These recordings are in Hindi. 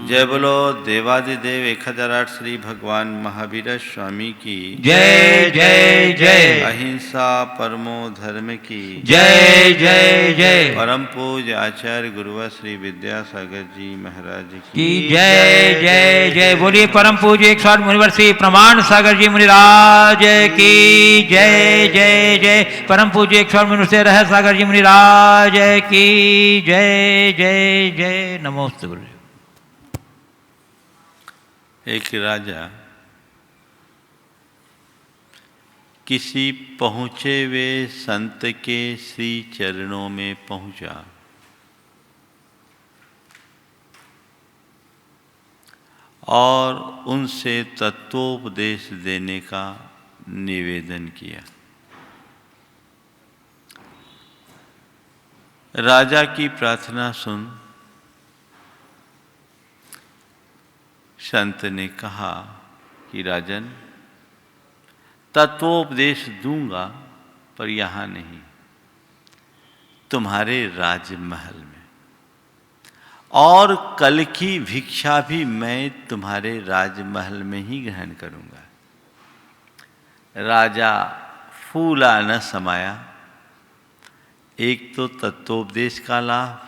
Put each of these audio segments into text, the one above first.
जय बोलो देवादिदेव 1008 श्री भगवान महावीर स्वामी की जय जय जय। अहिंसा परमो धर्म की जय जय जय। परम पूज्य आचार्य गुरुवर श्री विद्यासागर जी महाराज की जय जय जय। बोलिए परम पूज्य 108 मुनिवर श्री प्रमाण सागर जी मुनिराज की जय जय जय। परम पूज्य 108 मुनिवर से रह सागर जी मुनिराज की जय जय जय। नमोस्तु गुरु। एक राजा किसी पहुँचे हुए संत के श्री चरणों में पहुँचा और उनसे तत्वोपदेश देने का निवेदन किया। राजा की प्रार्थना सुन संत ने कहा कि राजन, तत्वोपदेश दूंगा पर यहाँ नहीं, तुम्हारे राजमहल में, और कल की भिक्षा भी मैं तुम्हारे राजमहल में ही ग्रहण करूंगा। राजा फूला न समाया। एक तो तत्वोपदेश का लाभ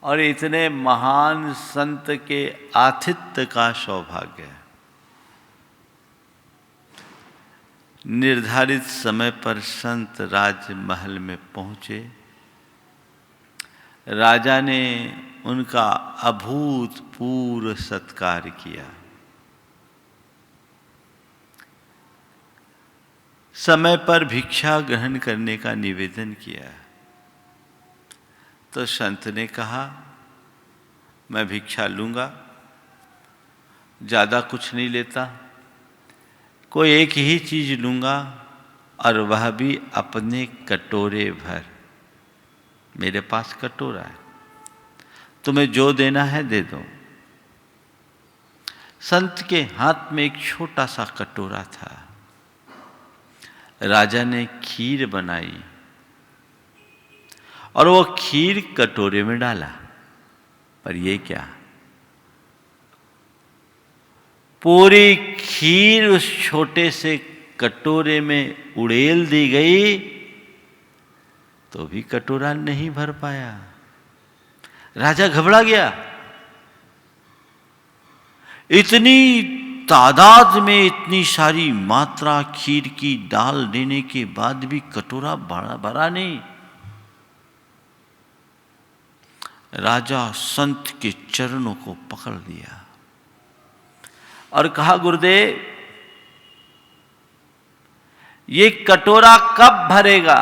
और इतने महान संत के आतिथ्य का सौभाग्य। निर्धारित समय पर संत राजमहल में पहुँचे। राजा ने उनका अभूतपूर्व सत्कार किया। समय पर भिक्षा ग्रहण करने का निवेदन किया तो संत ने कहा, मैं भिक्षा लूँगा, ज़्यादा कुछ नहीं लेता, कोई एक ही चीज़ लूँगा और वह भी अपने कटोरे भर। मेरे पास कटोरा है, तुम्हें जो देना है दे दो। संत के हाथ में एक छोटा सा कटोरा था। राजा ने खीर बनाई और वो खीर कटोरे में डाला, पर ये क्या, पूरी खीर उस छोटे से कटोरे में उड़ेल दी गई तो भी कटोरा नहीं भर पाया। राजा घबरा गया। इतनी तादाद में इतनी सारी मात्रा खीर की डाल देने के बाद भी कटोरा भरा नहीं। राजा संत के चरणों को पकड़ लिया और कहा, गुरुदेव, ये कटोरा कब भरेगा?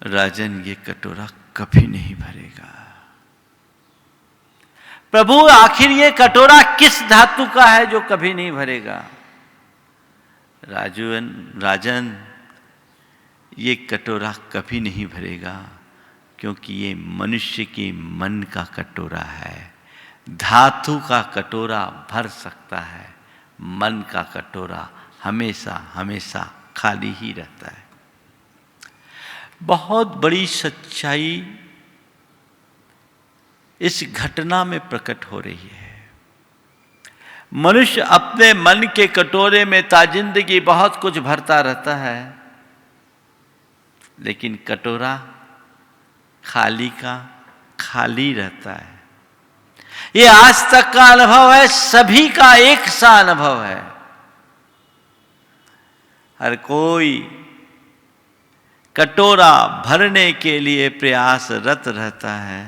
राजन, ये कटोरा कभी नहीं भरेगा। प्रभु, आखिर ये कटोरा किस धातु का है जो कभी नहीं भरेगा? राजन, ये कटोरा कभी नहीं भरेगा क्योंकि ये मनुष्य के मन का कटोरा है। धातु का कटोरा भर सकता है, मन का कटोरा हमेशा हमेशा खाली ही रहता है। बहुत बड़ी सच्चाई इस घटना में प्रकट हो रही है। मनुष्य अपने मन के कटोरे में ताजिंदगी बहुत कुछ भरता रहता है, लेकिन कटोरा खाली का खाली रहता है। ये आज तक का अनुभव है, सभी का एक सा अनुभव है। हर कोई कटोरा भरने के लिए प्रयासरत रहता है।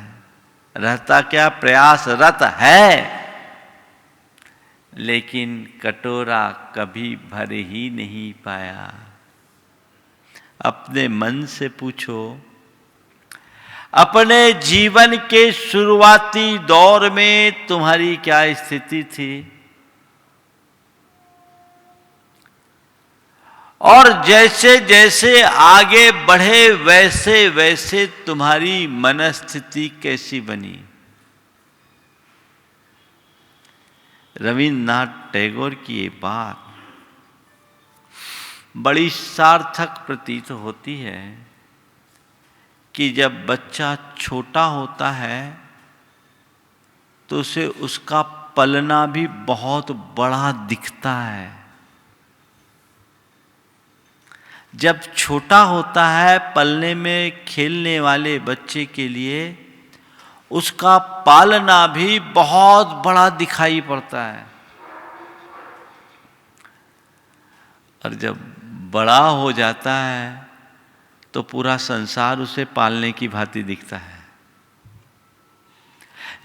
रहता क्या, प्रयासरत है, लेकिन कटोरा कभी भर ही नहीं पाया। अपने मन से पूछो, अपने जीवन के शुरुआती दौर में तुम्हारी क्या स्थिति थी, और जैसे जैसे आगे बढ़े वैसे वैसे तुम्हारी मनस्थिति कैसी बनी। रविन्द्रनाथ टैगोर की ये बात बड़ी सार्थक प्रतीत होती है कि जब बच्चा छोटा होता है तो उसे उसका पलना भी बहुत बड़ा दिखता है। जब छोटा होता है, पलने में खेलने वाले बच्चे के लिए उसका पालना भी बहुत बड़ा दिखाई पड़ता है, और जब बड़ा हो जाता है तो पूरा संसार उसे पालने की भांति दिखता है।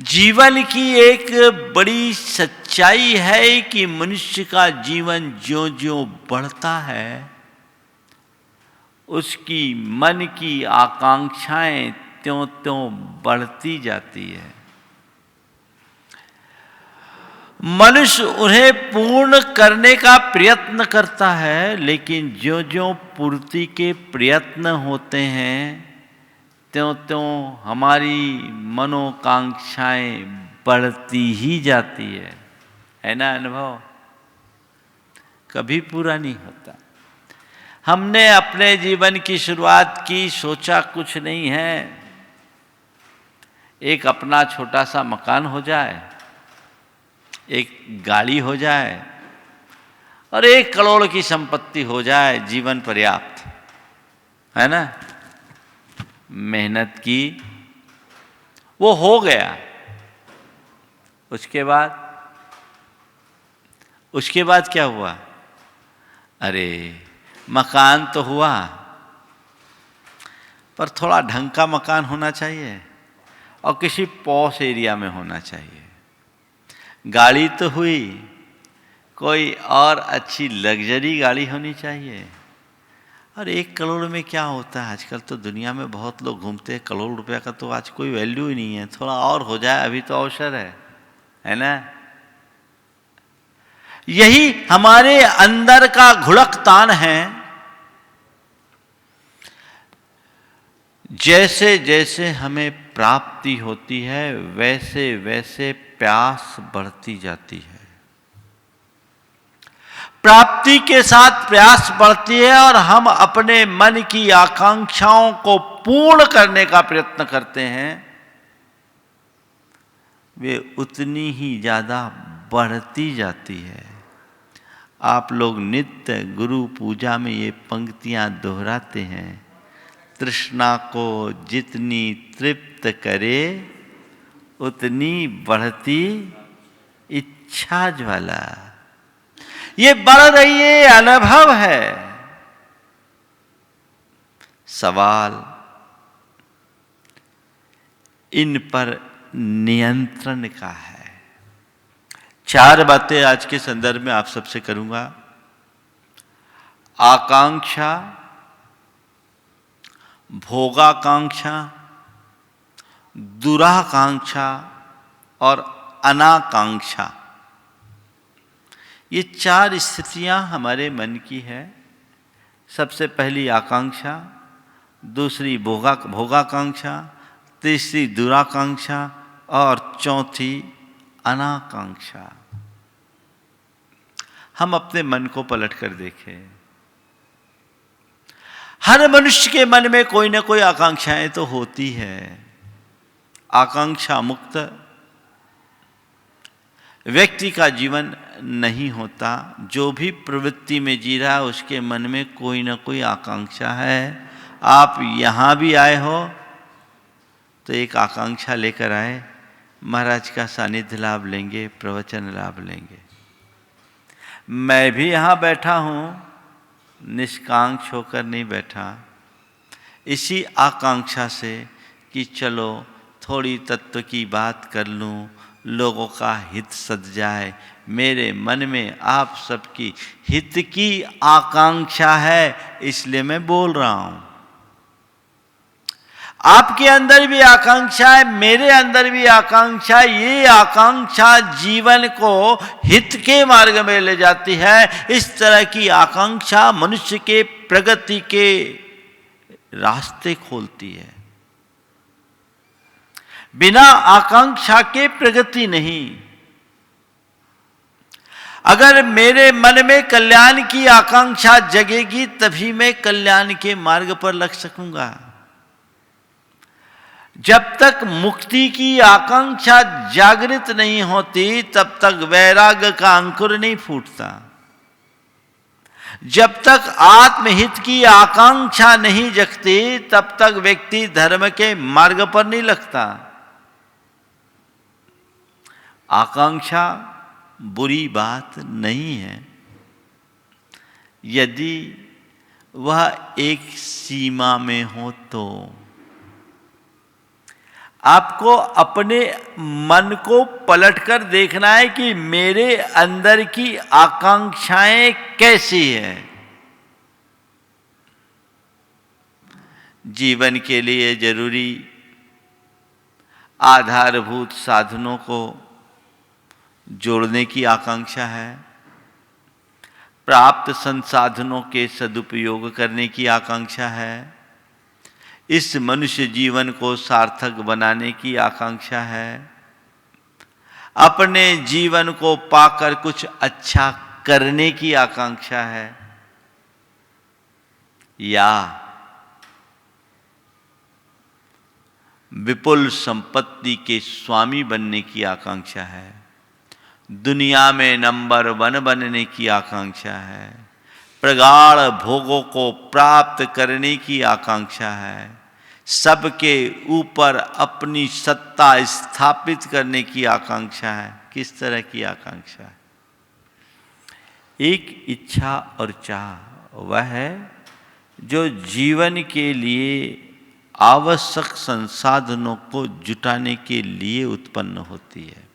जीवन की एक बड़ी सच्चाई है कि मनुष्य का जीवन ज्यों ज्यों बढ़ता है उसकी मन की आकांक्षाएं त्यों त्यों बढ़ती जाती है। मनुष्य उन्हें पूर्ण करने का प्रयत्न करता है, लेकिन ज्यों ज्यों पूर्ति के प्रयत्न होते हैं त्यों त्यों हमारी मनोकांक्षाएं बढ़ती ही जाती है ना अनुभव? कभी पूरा नहीं होता। हमने अपने जीवन की शुरुआत की, सोचा कुछ नहीं है, एक अपना छोटा सा मकान हो जाए, एक गाड़ी हो जाए और 1 करोड़ की संपत्ति हो जाए, जीवन पर्याप्त है ना। मेहनत की, वो हो गया। उसके बाद क्या हुआ? अरे मकान तो हुआ, पर थोड़ा ढंग का मकान होना चाहिए और किसी पॉश एरिया में होना चाहिए। गाड़ी तो हुई, कोई और अच्छी लग्जरी गाड़ी होनी चाहिए। और 1 करोड़ में क्या होता है? आजकल तो दुनिया में बहुत लोग घूमते हैं, करोड़ रुपया का तो आज कोई वैल्यू ही नहीं है। थोड़ा और हो जाए, अभी तो अवसर है ना। यही हमारे अंदर का घुड़कतान है। जैसे जैसे हमें प्राप्ति होती है वैसे वैसे प्यास बढ़ती जाती है। प्राप्ति के साथ प्यास बढ़ती है और हम अपने मन की आकांक्षाओं को पूर्ण करने का प्रयत्न करते हैं, वे उतनी ही ज्यादा बढ़ती जाती है। आप लोग नित्य गुरु पूजा में ये पंक्तियां दोहराते हैं, तृष्णा को जितनी तृप्त करे उतनी बढ़ती इच्छा ज्वाला। ये बढ़ रही है, अनुभव है। सवाल इन पर नियंत्रण का है। 4 बातें आज के संदर्भ में आप सबसे करूंगा। आकांक्षा, भोगाकांक्षा, दुराकांक्षा और अनाकांक्षा। ये 4 स्थितियां हमारे मन की है। सबसे पहली आकांक्षा, दूसरी भोगाकांक्षा, तीसरी दुराकांक्षा और चौथी अनाकांक्षा। हम अपने मन को पलट कर देखें। हर मनुष्य के मन में कोई ना कोई आकांक्षाएं तो होती है। आकांक्षा मुक्त व्यक्ति का जीवन नहीं होता। जो भी प्रवृत्ति में जी रहा है उसके मन में कोई ना कोई आकांक्षा है। आप यहाँ भी आए हो तो एक आकांक्षा लेकर आए, महाराज का सानिध्य लाभ लेंगे, प्रवचन लाभ लेंगे। मैं भी यहाँ बैठा हूँ, निष्कांक्ष होकर नहीं बैठा, इसी आकांक्षा से कि चलो थोड़ी तत्व की बात कर लूँ, लोगों का हित सध जाए। मेरे मन में आप सबकी हित की आकांक्षा है, इसलिए मैं बोल रहा हूँ। आपके अंदर भी आकांक्षा है, मेरे अंदर भी आकांक्षा। ये आकांक्षा जीवन को हित के मार्ग में ले जाती है। इस तरह की आकांक्षा मनुष्य के प्रगति के रास्ते खोलती है। बिना आकांक्षा के प्रगति नहीं। अगर मेरे मन में कल्याण की आकांक्षा जगेगी तभी मैं कल्याण के मार्ग पर लग सकूंगा। जब तक मुक्ति की आकांक्षा जागृत नहीं होती तब तक वैराग्य का अंकुर नहीं फूटता। जब तक आत्महित की आकांक्षा नहीं जगती तब तक व्यक्ति धर्म के मार्ग पर नहीं लगता। आकांक्षा बुरी बात नहीं है यदि वह एक सीमा में हो तो। आपको अपने मन को पलटकर देखना है कि मेरे अंदर की आकांक्षाएं कैसी है। जीवन के लिए जरूरी आधारभूत साधनों को जोड़ने की आकांक्षा है, प्राप्त संसाधनों के सदुपयोग करने की आकांक्षा है, इस मनुष्य जीवन को सार्थक बनाने की आकांक्षा है, अपने जीवन को पाकर कुछ अच्छा करने की आकांक्षा है, या विपुल संपत्ति के स्वामी बनने की आकांक्षा है, दुनिया में नंबर 1 बनने की आकांक्षा है, प्रगाढ़ भोगों को प्राप्त करने की आकांक्षा है, सबके ऊपर अपनी सत्ता स्थापित करने की आकांक्षा है। किस तरह की आकांक्षा है? एक इच्छा और चाह वह है जो जीवन के लिए आवश्यक संसाधनों को जुटाने के लिए उत्पन्न होती है।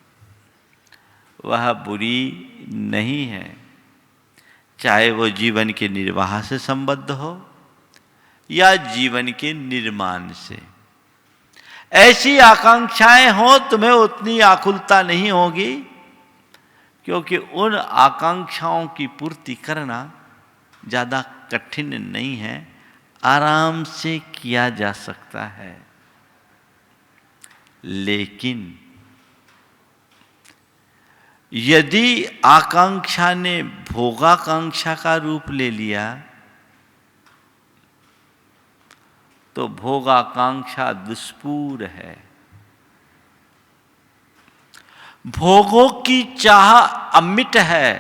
वह बुरी नहीं है, चाहे वो जीवन के निर्वाह से संबद्ध हो या जीवन के निर्माण से। ऐसी आकांक्षाएं हो तुम्हें उतनी आकुलता नहीं होगी, क्योंकि उन आकांक्षाओं की पूर्ति करना ज़्यादा कठिन नहीं है, आराम से किया जा सकता है। लेकिन यदि आकांक्षा ने भोगाकांक्षा का रूप ले लिया तो भोगाकांक्षा दुष्पूर है। भोगों की चाह अमिट है,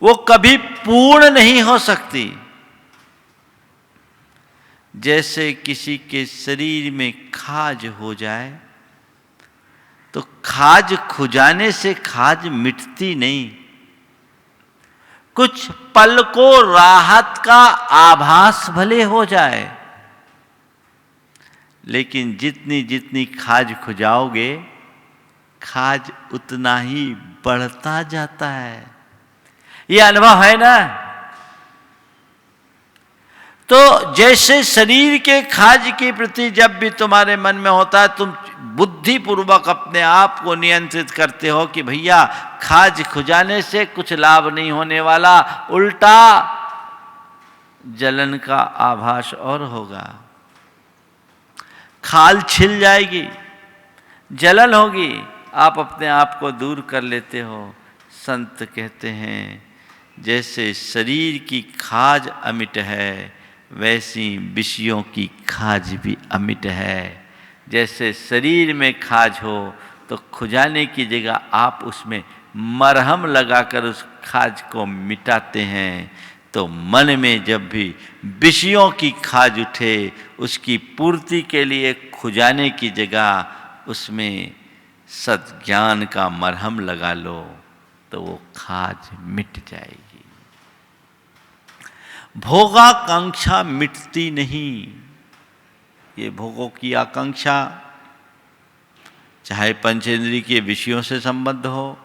वो कभी पूर्ण नहीं हो सकती। जैसे किसी के शरीर में खाज हो जाए तो खाज खुजाने से खाज मिटती नहीं, कुछ पल को राहत का आभास भले हो जाए, लेकिन जितनी जितनी खाज खुजाओगे खाज उतना ही बढ़ता जाता है। ये अनुभव है ना? तो जैसे शरीर के खाज के प्रति जब भी तुम्हारे मन में होता है, तुम बुद्धिपूर्वक अपने आप को नियंत्रित करते हो कि भैया खाज खुजाने से कुछ लाभ नहीं होने वाला, उल्टा जलन का आभास और होगा, खाल छिल जाएगी, जलन होगी, आप अपने आप को दूर कर लेते हो। संत कहते हैं जैसे शरीर की खाज अमिट है वैसी विषयों की खाज भी अमिट है। जैसे शरीर में खाज हो तो खुजाने की जगह आप उसमें मरहम लगाकर उस खाज को मिटाते हैं, तो मन में जब भी विषयों की खाज उठे उसकी पूर्ति के लिए खुजाने की जगह उसमें सद्ज्ञान का मरहम लगा लो तो वो खाज मिट जाएगी। भोगाकांक्षा मिटती नहीं। ये भोगों की आकांक्षा चाहे पंचेंद्रिय के विषयों से संबद्ध हो,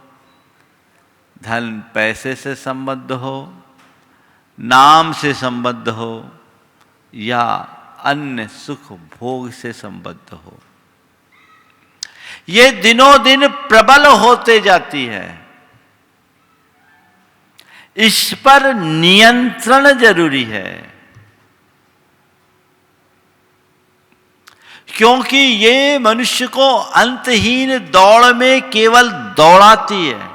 धन पैसे से संबद्ध हो, नाम से संबद्ध हो या अन्य सुख भोग से संबद्ध हो, ये दिनों दिन प्रबल होते जाती है। इस पर नियंत्रण जरूरी है, क्योंकि ये मनुष्य को अंतहीन दौड़ में केवल दौड़ाती है,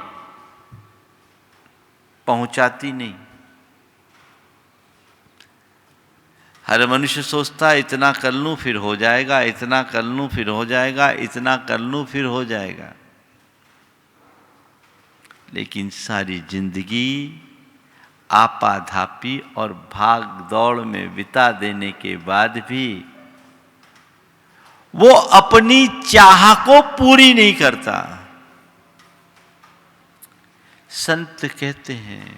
पहुंचाती नहीं। हर मनुष्य सोचता है इतना कर लूं फिर हो जाएगा, इतना कर लूं फिर हो जाएगा, इतना कर लूं फिर हो जाएगा। लेकिन सारी जिंदगी आपाधापी और भाग दौड़ में बिता देने के बाद भी वो अपनी चाह को पूरी नहीं करता। संत कहते हैं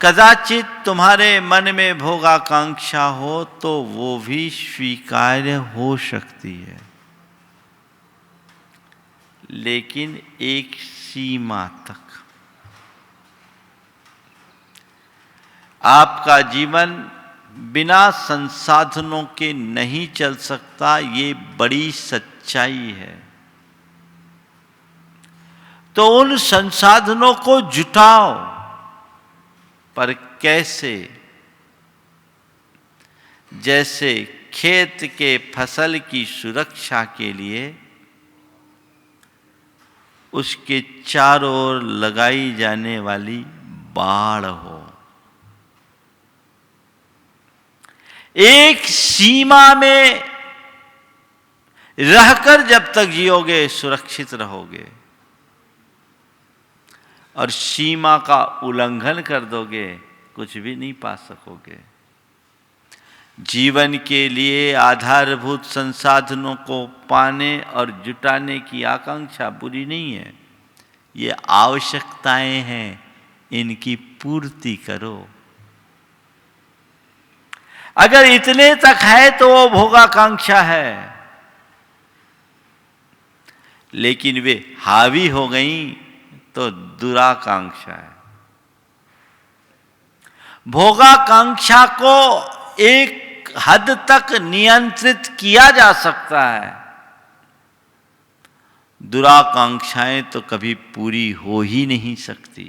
कदाचित तुम्हारे मन में भोगाकांक्षा हो तो वो भी स्वीकार्य हो सकती है, लेकिन एक सीमा तक। आपका जीवन बिना संसाधनों के नहीं चल सकता, ये बड़ी सच्चाई है। तो उन संसाधनों को जुटाओ, पर कैसे? जैसे खेत के फसल की सुरक्षा के लिए उसके चारों ओर लगाई जाने वाली बाड़ हो। एक सीमा में रहकर जब तक जियोगे सुरक्षित रहोगे, और सीमा का उल्लंघन कर दोगे कुछ भी नहीं पा सकोगे। जीवन के लिए आधारभूत संसाधनों को पाने और जुटाने की आकांक्षा बुरी नहीं है, ये आवश्यकताएं हैं, इनकी पूर्ति करो। अगर इतने तक है तो वो भोगाकांक्षा है, लेकिन वे हावी हो गई तो दुराकांक्षा है। भोगाकांक्षा को एक हद तक नियंत्रित किया जा सकता है, दुराकांक्षाएं तो कभी पूरी हो ही नहीं सकती।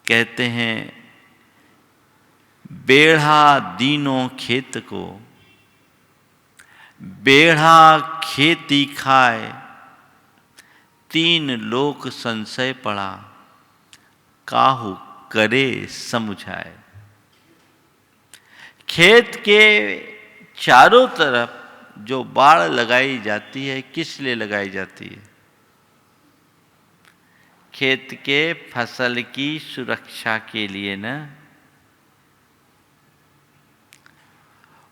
कहते हैं बेढ़ा दीनों खेत को, बेढ़ा खेती खाए, तीन लोक संशय पड़ा, काहू करे समुझाए। खेत के चारों तरफ जो बाड़ लगाई जाती है, किस लिए लगाई जाती है? खेत के फसल की सुरक्षा के लिए ना।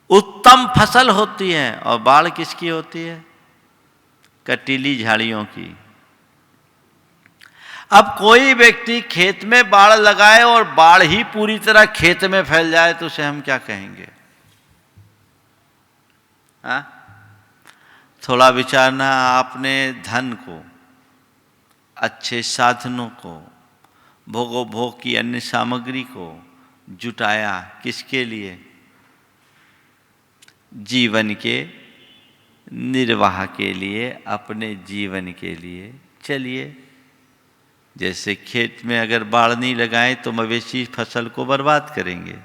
उत्तम फसल होती है, और बाढ़ किसकी होती है? कटीली झाड़ियों की। अब कोई व्यक्ति खेत में बाढ़ लगाए और बाढ़ ही पूरी तरह खेत में फैल जाए तो उसे हम क्या कहेंगे? हाँ? थोड़ा विचारना। आपने धन को, अच्छे साधनों को, भोगोपभोग की अन्य सामग्री को जुटाया, किसके लिए? जीवन के निर्वाह के लिए, अपने जीवन के लिए। चलिए, जैसे खेत में अगर बाढ़ नहीं लगाए तो मवेशी फसल को बर्बाद करेंगे।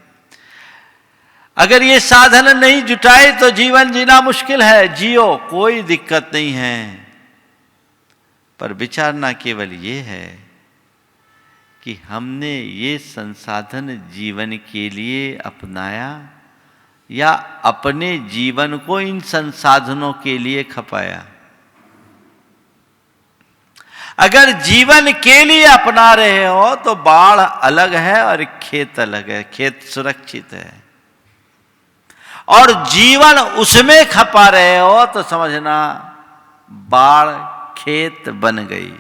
अगर ये साधन नहीं जुटाए तो जीवन जीना मुश्किल है। जियो, कोई दिक्कत नहीं है, पर विचारना केवल ये है कि हमने ये संसाधन जीवन के लिए अपनाया या अपने जीवन को इन संसाधनों के लिए खपाया। अगर जीवन के लिए अपना रहे हो तो बाढ़ अलग है और खेत अलग है। खेत सुरक्षित है, और जीवन उसमें खपा रहे हो तो समझना बाढ़ खेत बन गई।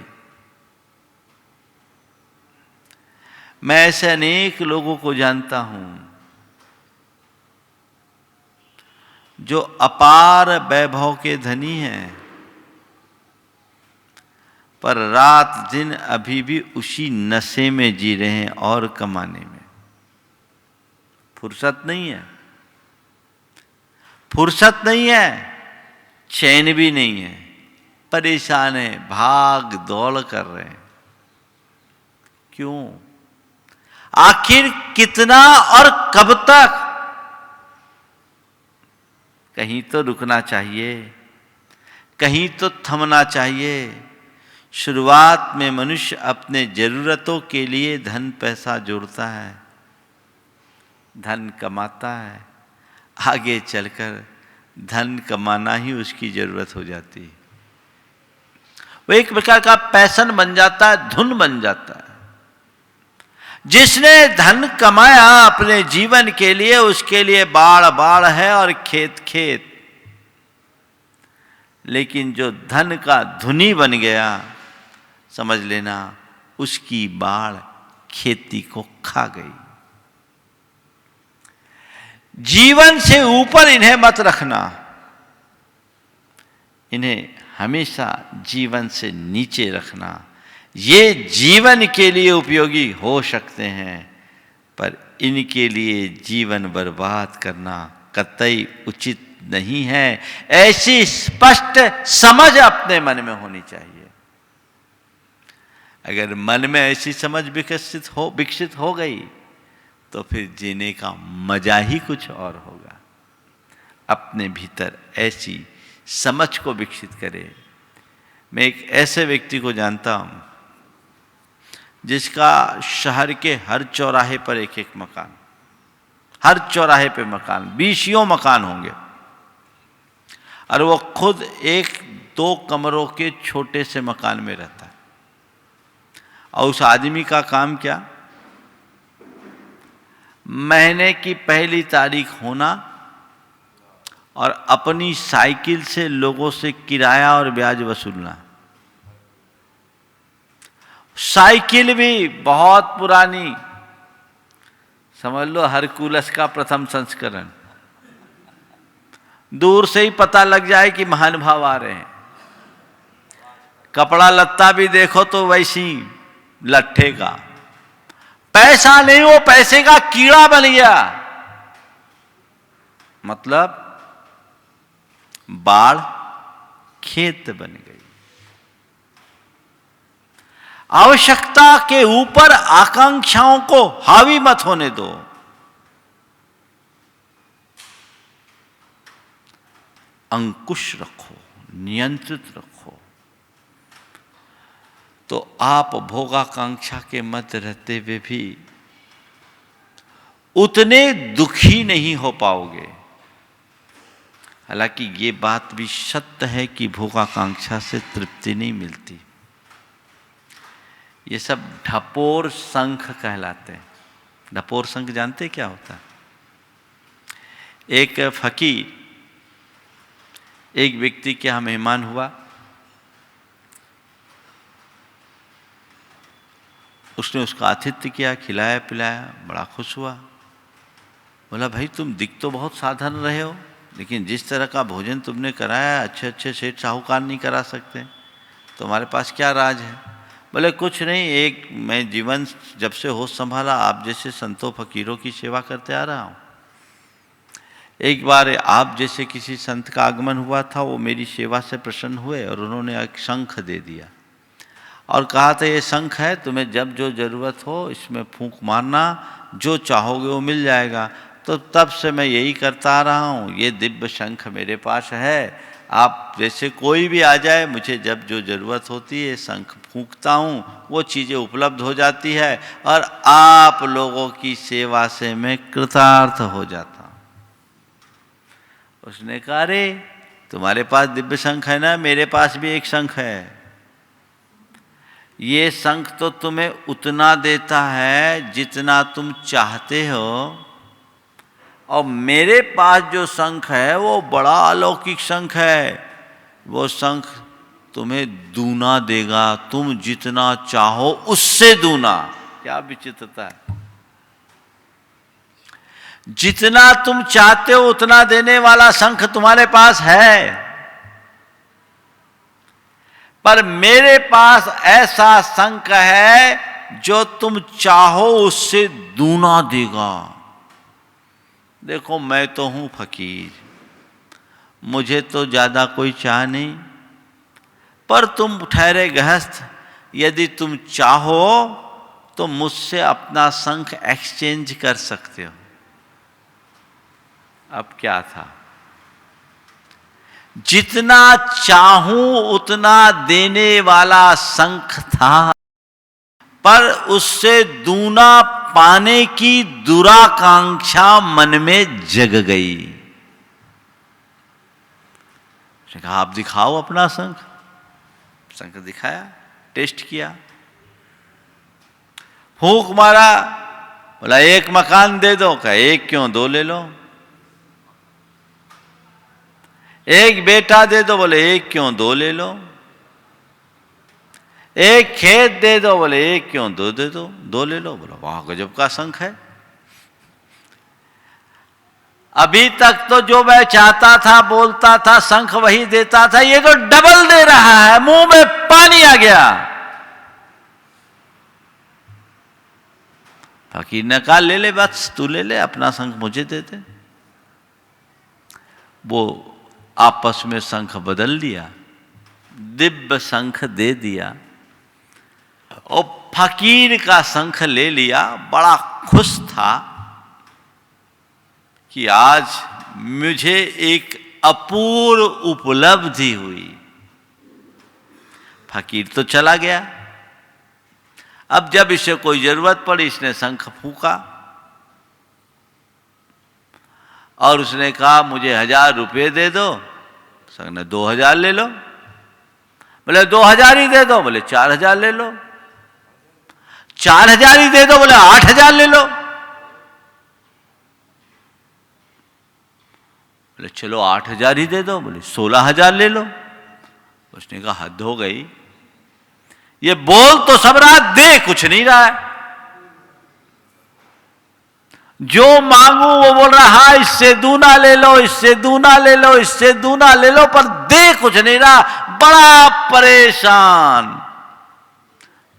मैं ऐसे अनेक लोगों को जानता हूं जो अपार वैभव के धनी हैं, पर रात दिन अभी भी उसी नशे में जी रहे हैं और कमाने में फुर्सत नहीं है। फुर्सत नहीं है, चैन भी नहीं है, परेशान है, भाग दौड़ कर रहे हैं। क्यों? आखिर कितना और कब तक? कहीं तो रुकना चाहिए, कहीं तो थमना चाहिए। शुरुआत में मनुष्य अपने जरूरतों के लिए धन पैसा जोड़ता है, धन कमाता है, आगे चलकर धन कमाना ही उसकी जरूरत हो जाती है। वो एक प्रकार का पैशन बन जाता है, धुन बन जाता है। जिसने धन कमाया अपने जीवन के लिए, उसके लिए बाढ़ बाढ़ है और खेत खेत। लेकिन जो धन का धुनी बन गया, समझ लेना उसकी बाढ़ खेती को खा गई। जीवन से ऊपर इन्हें मत रखना, इन्हें हमेशा जीवन से नीचे रखना। ये जीवन के लिए उपयोगी हो सकते हैं, पर इनके लिए जीवन बर्बाद करना कतई उचित नहीं है। ऐसी स्पष्ट समझ अपने मन में होनी चाहिए। अगर मन में ऐसी समझ विकसित हो गई तो फिर जीने का मजा ही कुछ और होगा। अपने भीतर ऐसी समझ को विकसित करें। मैं एक ऐसे व्यक्ति को जानता हूं जिसका शहर के हर चौराहे पर एक एक मकान, हर चौराहे पे मकान, 20 मकान होंगे, और वो खुद 1-2 कमरों के छोटे से मकान में रहता है। और उस आदमी का काम क्या? महीने की पहली तारीख होना और अपनी साइकिल से लोगों से किराया और ब्याज वसूलना। साइकिल भी बहुत पुरानी, समझ लो हरकुलस का प्रथम संस्करण। दूर से ही पता लग जाए कि महानुभाव आ रहे हैं। कपड़ा लत्ता भी देखो तो वैसी लट्ठे का। पैसा नहीं, वो पैसे का कीड़ा बन गया। मतलब बाढ़ खेत बन गई। आवश्यकता के ऊपर आकांक्षाओं को हावी मत होने दो। अंकुश रखो, नियंत्रित रखो, तो आप भोगाकांक्षा के मध्य रहते हुए भी उतने दुखी नहीं हो पाओगे। हालांकि ये बात भी सत्य है कि भोगाकांक्षा से तृप्ति नहीं मिलती। ये सब ढपोर शंख कहलाते हैं। ढपोर शंख जानते क्या होता है? एक फकीर एक व्यक्ति के यहाँ मेहमान हुआ। उसने उसका आतिथ्य किया, खिलाया पिलाया, बड़ा खुश हुआ। बोला, भाई तुम दिख तो बहुत साधारण रहे हो, लेकिन जिस तरह का भोजन तुमने कराया अच्छे अच्छे सेठ साहूकार नहीं करा सकते। तुम्हारे पास क्या राज है? बोले, कुछ नहीं, मैं जीवन जब से होश संभाला आप जैसे संतों फकीरों की सेवा करते आ रहा हूँ। एक बार आप जैसे किसी संत का आगमन हुआ था, वो मेरी सेवा से प्रसन्न हुए और उन्होंने एक शंख दे दिया और कहा था, ये शंख है, तुम्हें जब जो जरूरत हो इसमें फूंक मारना, जो चाहोगे वो मिल जाएगा। तो तब से मैं यही करता आ रहा हूँ। ये दिव्य शंख मेरे पास है, आप जैसे कोई भी आ जाए, मुझे जब जो ज़रूरत होती है शंख फूंकता हूँ, वो चीज़ें उपलब्ध हो जाती है और आप लोगों की सेवा से मैं कृतार्थ हो जाता हूँ। उसने कहा, अरे तुम्हारे पास दिव्य शंख है ना, मेरे पास भी एक शंख है। ये शंख तो तुम्हें उतना देता है जितना तुम चाहते हो, और मेरे पास जो शंख है वो बड़ा अलौकिक शंख है। वो शंख तुम्हें दूना देगा, तुम जितना चाहो उससे दूना। क्या विचित्रता है! जितना तुम चाहते हो उतना देने वाला शंख तुम्हारे पास है, पर मेरे पास ऐसा शंख है जो तुम चाहो उससे दूना देगा। देखो, मैं तो हूं फकीर, मुझे तो ज्यादा कोई चाह नहीं, पर तुम ठहरे गृहस्थ, यदि तुम चाहो तो मुझसे अपना शंख एक्सचेंज कर सकते हो। अब क्या था? जितना चाहूं उतना देने वाला शंख था, पर उससे दूना पाने की दुराकांक्षा मन में जग गई। उसने कहा आप दिखाओ अपना शंख। शंख दिखाया, टेस्ट किया, फूंक मारा, बोला एक मकान दे दो। कहा एक क्यों, दो ले लो। एक बेटा दे दो, बोले एक क्यों, दो ले लो। एक खेत दे दो, बोले एक क्यों, दो दे दो, दो ले लो। बोला वाह गजब का शंख है। अभी तक तो जो मैं चाहता था, बोलता था, शंख वही देता था, ये तो डबल दे रहा है। मुंह में पानी आ गया। फकीर ने कहा ले ले, बस तू ले ले, अपना शंख मुझे दे दे। वो आपस में शंख बदल दिया, दिव्य शंख दे दिया और फकीर का शंख ले लिया। बड़ा खुश था कि आज मुझे एक अपूर्व उपलब्धि हुई। फकीर तो चला गया। अब जब इसे कोई जरूरत पड़ी, इसने शंख फूंका और उसने कहा मुझे 1000 रुपये दे दो। शंख ने 2000 ले लो। बोले 2000 ही दे दो। बोले 4000 ले लो। 4000 ही दे दो। बोले 8000 ले लो। बोले चलो 8000 ही दे दो। बोले 16000 ले लो। उसने कहा हद हो गई, ये बोल तो सब रहा, दे कुछ नहीं रहा है। जो मांगू वो बोल रहा है इससे दूना ले लो, इससे दूना ले लो, इससे दूना ले लो, पर दे कुछ नहीं रहा। बड़ा परेशान।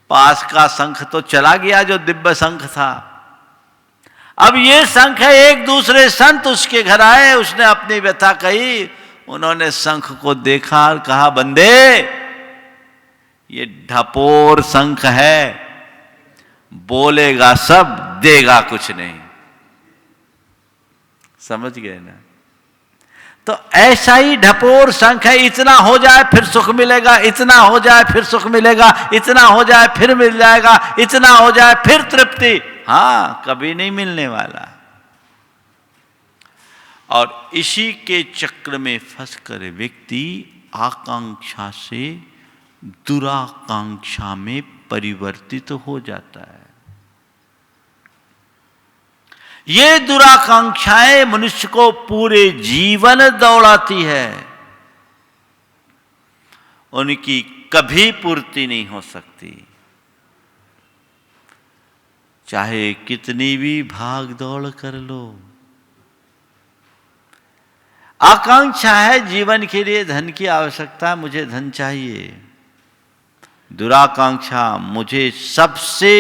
पास का शंख तो चला गया जो दिव्य शंख था। अब ये शंख है। एक दूसरे संत उसके घर आए, उसने अपनी व्यथा कही। उन्होंने शंख को देखा और कहा बंदे ये ढपोर शंख है, बोलेगा सब, देगा कुछ नहीं। समझ गए ना? तो ऐसा ही ढपोर शंख है। इतना हो जाए फिर सुख मिलेगा, इतना हो जाए फिर सुख मिलेगा, इतना हो जाए फिर मिल जाएगा, इतना हो जाए फिर तृप्ति। हाँ, कभी नहीं मिलने वाला। और इसी के चक्र में फंसकर व्यक्ति आकांक्षा से दुराकांक्षा में परिवर्तित हो जाता है। ये दुराकांक्षाएं मनुष्य को पूरे जीवन दौड़ाती है। उनकी कभी पूर्ति नहीं हो सकती, चाहे कितनी भी भाग दौड़ कर लो। आकांक्षा है जीवन के लिए धन की आवश्यकता, मुझे धन चाहिए। दुराकांक्षा मुझे सबसे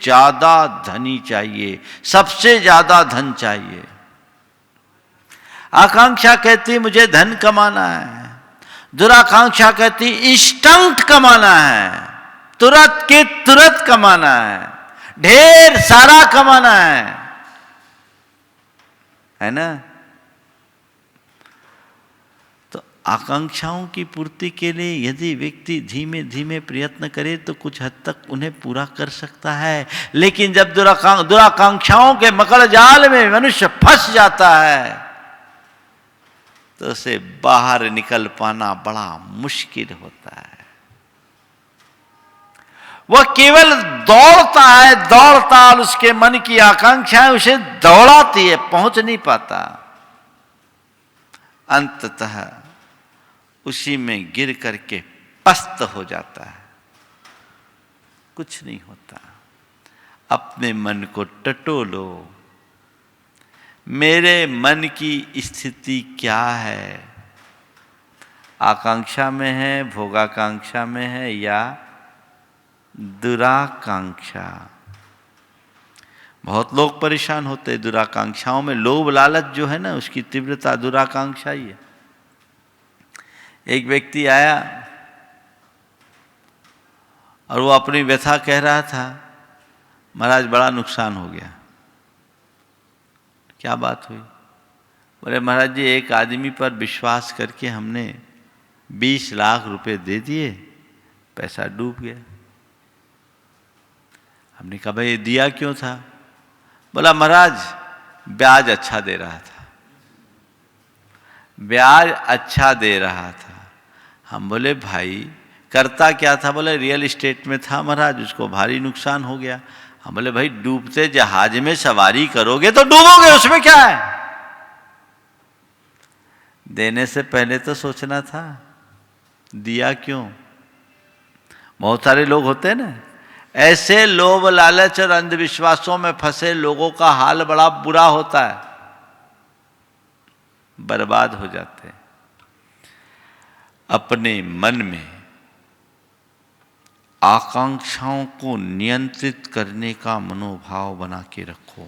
ज्यादा धनी चाहिए, सबसे ज्यादा धन चाहिए। आकांक्षा कहती मुझे धन कमाना है, दुराकांक्षा कहती इंस्टेंट कमाना है, तुरंत के तुरंत कमाना है, ढेर सारा कमाना है ना? आकांक्षाओं की पूर्ति के लिए यदि व्यक्ति धीमे धीमे प्रयत्न करे तो कुछ हद तक उन्हें पूरा कर सकता है। लेकिन जब दुराकांक्षाओं के मकड़ जाल में मनुष्य फंस जाता है तो उसे बाहर निकल पाना बड़ा मुश्किल होता है। वह केवल दौड़ता है, दौड़ता, और उसके मन की आकांक्षाएं उसे दौड़ाती है, पहुंच नहीं पाता। अंततः उसी में गिर करके पस्त हो जाता है, कुछ नहीं होता। अपने मन को टटोलो, मेरे मन की स्थिति क्या है? आकांक्षा में है, भोगाकांक्षा में है, या दुराकांक्षा? बहुत लोग परेशान होते हैं दुराकांक्षाओं में। लोभ लालच जो है ना, उसकी तीव्रता दुराकांक्षा ही है। एक व्यक्ति आया और वो अपनी व्यथा कह रहा था, महाराज बड़ा नुकसान हो गया। क्या बात हुई? बोले महाराज जी, एक आदमी पर विश्वास करके हमने 20 लाख रुपए दे दिए, पैसा डूब गया। हमने कहा भाई दिया क्यों था? बोला महाराज ब्याज अच्छा दे रहा था, ब्याज अच्छा दे रहा था। हम बोले भाई करता क्या था? बोले रियल एस्टेट में था महाराज, उसको भारी नुकसान हो गया। हम बोले भाई डूबते जहाज में सवारी करोगे तो डूबोगे, उसमें क्या है? देने से पहले तो सोचना था, दिया क्यों? बहुत सारे लोग होते हैं ना ऐसे, लोभ लालच और अंधविश्वासों में फंसे लोगों का हाल बड़ा बुरा होता है, बर्बाद हो जाते हैं। अपने मन में आकांक्षाओं को नियंत्रित करने का मनोभाव बना के रखो।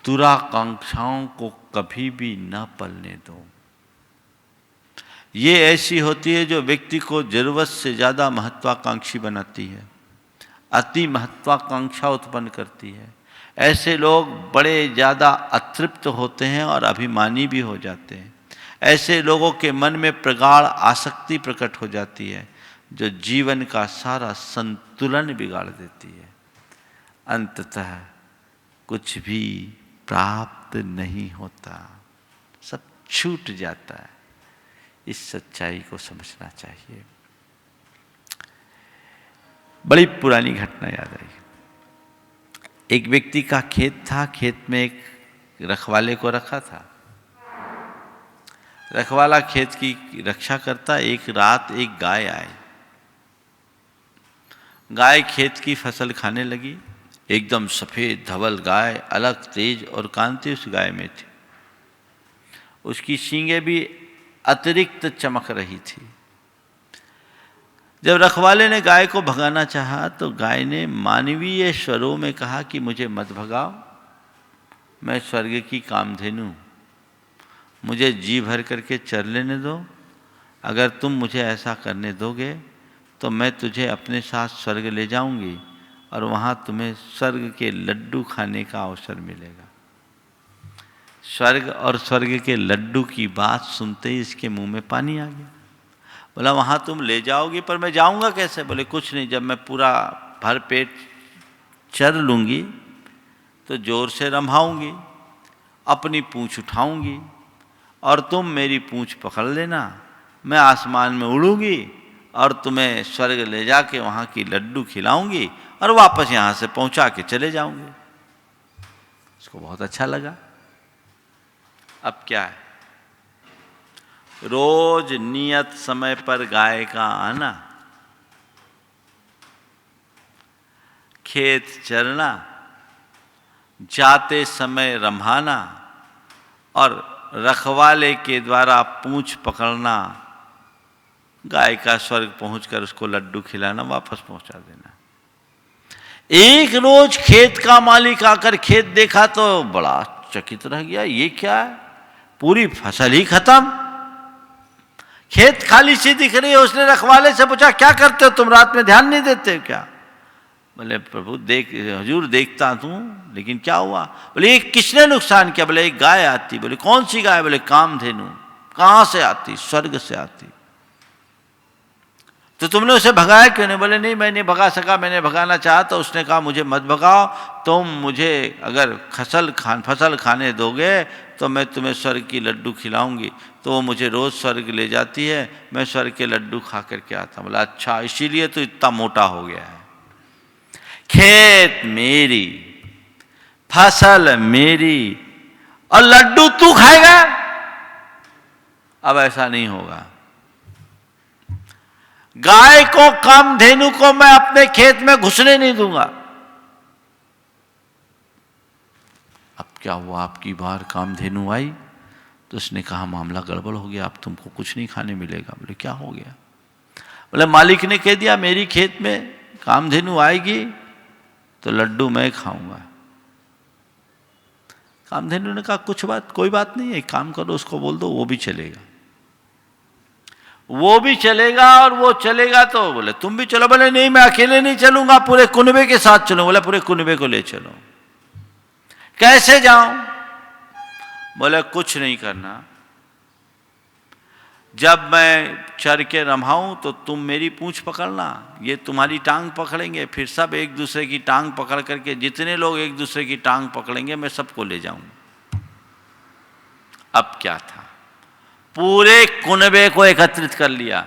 दुराकांक्षाओं को कभी भी न पलने दो। ये ऐसी होती है जो व्यक्ति को जरूरत से ज़्यादा महत्वाकांक्षी बनाती है, अति महत्वाकांक्षा उत्पन्न करती है। ऐसे लोग बड़े ज़्यादा अतृप्त होते हैं और अभिमानी भी हो जाते हैं। ऐसे लोगों के मन में प्रगाढ़ आसक्ति प्रकट हो जाती है जो जीवन का सारा संतुलन बिगाड़ देती है। अंततः कुछ भी प्राप्त नहीं होता, सब छूट जाता है। इस सच्चाई को समझना चाहिए। बड़ी पुरानी घटना याद आई। एक व्यक्ति का खेत था, खेत में एक रखवाले को रखा था। रखवाला खेत की रक्षा करता। एक रात एक गाय आई। गाय खेत की फसल खाने लगी। एकदम सफ़ेद धवल गाय, अलग तेज और कांति उस गाय में थी। उसकी सींगें भी अतिरिक्त चमक रही थी। जब रखवाले ने गाय को भगाना चाहा तो गाय ने मानवीय स्वरों में कहा कि मुझे मत भगाओ, मैं स्वर्ग की कामधेनु, मुझे जी भर करके चर लेने दो। अगर तुम मुझे ऐसा करने दोगे तो मैं तुझे अपने साथ स्वर्ग ले जाऊंगी और वहाँ तुम्हें स्वर्ग के लड्डू खाने का अवसर मिलेगा। स्वर्ग और स्वर्ग के लड्डू की बात सुनते ही इसके मुंह में पानी आ गया। बोला वहाँ तुम ले जाओगी पर मैं जाऊँगा कैसे? बोले कुछ नहीं, जब मैं पूरा भर पेट चर लूँगी तो जोर से रंभाऊँगी, अपनी पूँछ उठाऊँगी और तुम मेरी पूँछ पकड़ लेना। मैं आसमान में उड़ूँगी और तुम्हें स्वर्ग ले जाके वहाँ की लड्डू खिलाऊँगी और वापस यहाँ से पहुँचा के चले जाऊँगी। उसको बहुत अच्छा लगा। अब क्या है, रोज नियत समय पर गाय का आना, खेत चरना, जाते समय रंभाना और रखवाले के द्वारा पूंछ पकड़ना, गाय का स्वर्ग पहुंचकर उसको लड्डू खिलाना, वापस पहुंचा देना। एक रोज खेत का मालिक आकर खेत देखा तो बड़ा चकित रह गया। ये क्या है, पूरी फसल ही खत्म, खेत खाली सी दिख रही है। उसने रखवाले से पूछा क्या करते हो तुम, रात में ध्यान नहीं देते क्या? बोले प्रभु हजूर देखता हूं, लेकिन क्या हुआ? बोले एक किसने नुकसान किया? बोले एक गाय आती। बोले कौन सी गाय? बोले कामधेनु। कहां से आती? स्वर्ग से आती। तो तुमने उसे भगाया क्यों नहीं? बोले नहीं मैं नहीं भगा सका, मैंने भगाना चाहा तो उसने कहा मुझे मत भगाओ, तुम मुझे अगर फसल खाने दोगे तो मैं तुम्हें स्वर्ग की लड्डू खिलाऊंगी। तो वो मुझे रोज़ स्वर्ग ले जाती है, मैं स्वर्ग के लड्डू खा करके आता। बोला अच्छा इसीलिए तो इतना मोटा हो गया है। खेत मेरी, फसल मेरी और लड्डू तू खाएगा? अब ऐसा नहीं होगा। गाय को, कामधेनु को मैं अपने खेत में घुसने नहीं दूंगा। अब क्या हुआ, आपकी बार कामधेनु आई तो उसने कहा मामला गड़बड़ हो गया, अब तुमको कुछ नहीं खाने मिलेगा। बोले क्या हो गया? बोले मालिक ने कह दिया मेरी खेत में कामधेनु आएगी तो लड्डू मैं खाऊंगा। कामधेनु ने कहा कोई बात नहीं है, एक काम करो उसको बोल दो वो भी चलेगा। वो भी चलेगा और वो चलेगा तो बोले तुम भी चलो। बोले नहीं मैं अकेले नहीं चलूंगा, पूरे कुनबे के साथ चलूंगा। बोले पूरे कुनबे को ले चलो। कैसे जाऊं? बोले कुछ नहीं करना, जब मैं चर के रमाऊं तो तुम मेरी पूंछ पकड़ना, ये तुम्हारी टांग पकड़ेंगे, फिर सब एक दूसरे की टांग पकड़ करके, जितने लोग एक दूसरे की टांग पकड़ेंगे मैं सबको ले जाऊं। अब क्या था, पूरे कुनबे को एकत्रित कर लिया।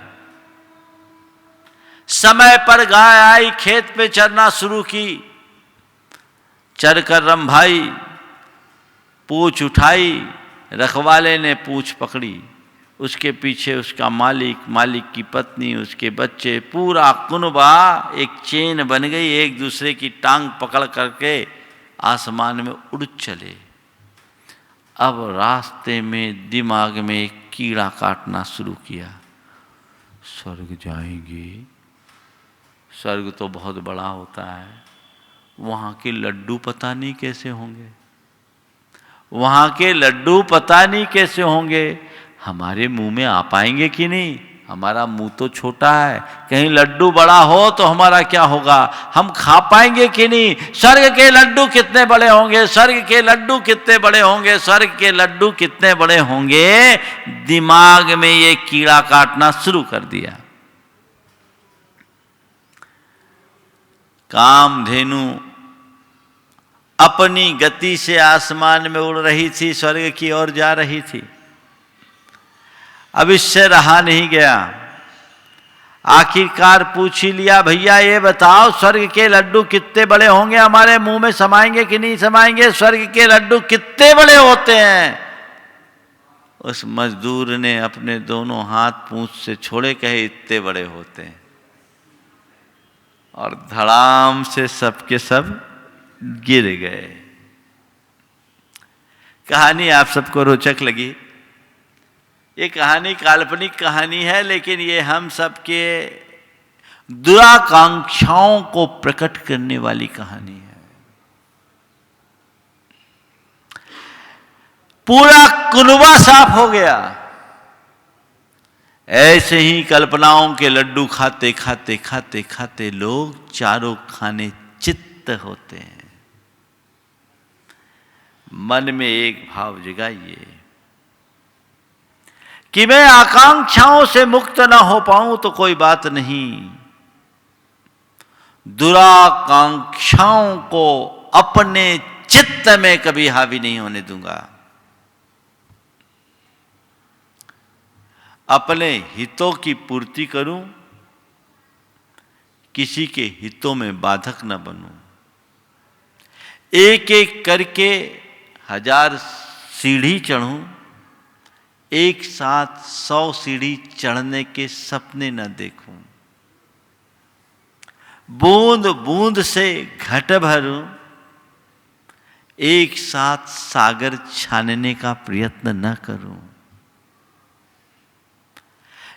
समय पर गाय आई, खेत पे चरना शुरू की, चर कर रंभाई, पूंछ उठाई, रखवाले ने पूंछ पकड़ी, उसके पीछे उसका मालिक, मालिक की पत्नी, उसके बच्चे, पूरा कुनबा एक चेन बन गई, एक दूसरे की टांग पकड़ करके आसमान में उड़ चले। अब रास्ते में दिमाग में एक कीड़ा काटना शुरू किया, स्वर्ग जाएंगे, स्वर्ग तो बहुत बड़ा होता है, वहाँ के लड्डू पता नहीं कैसे होंगे, वहाँ के लड्डू पता नहीं कैसे होंगे, हमारे मुंह में आ पाएंगे कि नहीं, हमारा मुंह तो छोटा है, कहीं लड्डू बड़ा हो तो हमारा क्या होगा, हम खा पाएंगे कि नहीं, स्वर्ग के लड्डू कितने बड़े होंगे, स्वर्ग के लड्डू कितने बड़े होंगे, स्वर्ग के लड्डू कितने बड़े होंगे। दिमाग में ये कीड़ा काटना शुरू कर दिया। कामधेनु अपनी गति से आसमान में उड़ रही थी, स्वर्ग की ओर जा रही थी। अब इससे रहा नहीं गया, आखिरकार पूछ ही लिया, भैया ये बताओ स्वर्ग के लड्डू कितने बड़े होंगे, हमारे मुंह में समाएंगे कि नहीं समाएंगे, स्वर्ग के लड्डू कितने बड़े होते हैं। उस मजदूर ने अपने दोनों हाथ पूंछ से छोड़े, कहे इतने बड़े होते हैं, और धड़ाम से सबके सब गिर गए। कहानी आप सबको रोचक लगी। ये कहानी काल्पनिक कहानी है, लेकिन ये हम सबके दुराकांक्षाओं को प्रकट करने वाली कहानी है। पूरा कुनबा साफ हो गया। ऐसे ही कल्पनाओं के लड्डू खाते खाते खाते खाते लोग चारों खाने चित्त होते हैं। मन में एक भाव जगाइए कि मैं आकांक्षाओं से मुक्त ना हो पाऊं तो कोई बात नहीं, दुराकांक्षाओं को अपने चित्त में कभी हावी नहीं होने दूंगा। अपने हितों की पूर्ति करूं, किसी के हितों में बाधक न बनूं। एक एक करके 1000 सीढ़ी चढ़ूं, एक साथ 100 सीढ़ी चढ़ने के सपने न देखूं। बूंद बूंद से घट भरूं, एक साथ सागर छानने का प्रयत्न न करूं।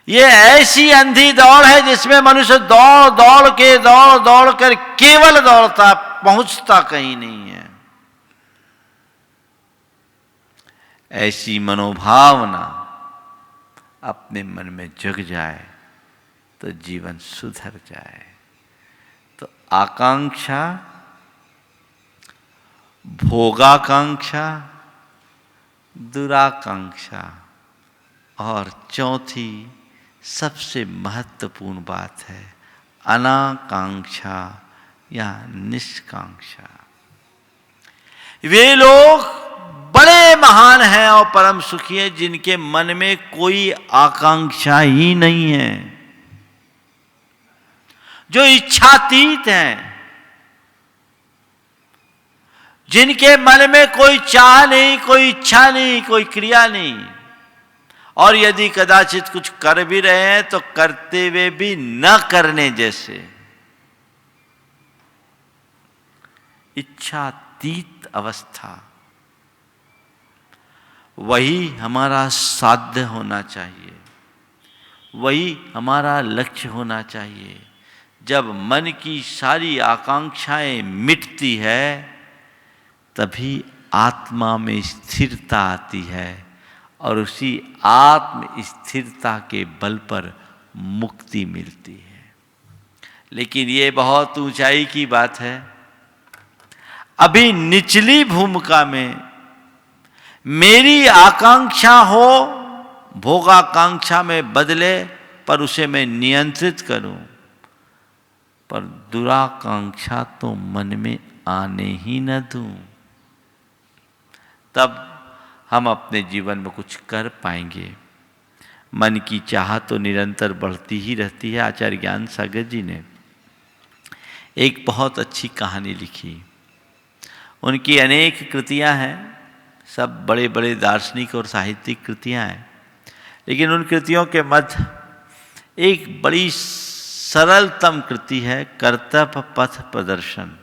ये ऐसी अंधी दौड़ है जिसमें मनुष्य दौड़ दौड़ कर केवल दौड़ता, पहुंचता कहीं नहीं है। ऐसी मनोभावना अपने मन में जग जाए तो जीवन सुधर जाए। तो आकांक्षा, भोगाकांक्षा, दुराकांक्षा, और चौथी सबसे महत्वपूर्ण बात है अनाकांक्षा या निष्कांक्षा। वे लोग बड़े महान हैं और परम सुखी हैं जिनके मन में कोई आकांक्षा ही नहीं है, जो इच्छातीत हैं, जिनके मन में कोई चाह नहीं, कोई इच्छा नहीं, कोई क्रिया नहीं, और यदि कदाचित कुछ कर भी रहे हैं तो करते हुए भी न करने जैसे इच्छातीत अवस्था। वही हमारा साध्य होना चाहिए, वही हमारा लक्ष्य होना चाहिए। जब मन की सारी आकांक्षाएं मिटती है तभी आत्मा में स्थिरता आती है, और उसी आत्म स्थिरता के बल पर मुक्ति मिलती है। लेकिन ये बहुत ऊंचाई की बात है। अभी निचली भूमिका में मेरी आकांक्षा हो भोगाकांक्षा में बदले पर उसे मैं नियंत्रित करूं, पर दुराकांक्षा तो मन में आने ही न दूं, तब हम अपने जीवन में कुछ कर पाएंगे। मन की चाह तो निरंतर बढ़ती ही रहती है। आचार्य ज्ञान सागर जी ने एक बहुत अच्छी कहानी लिखी। उनकी अनेक कृतियां हैं, सब बड़े बड़े दार्शनिक और साहित्यिक कृतियां हैं, लेकिन उन कृतियों के मध्य एक बड़ी सरलतम कृति है कर्तव्य पथ प्रदर्शन।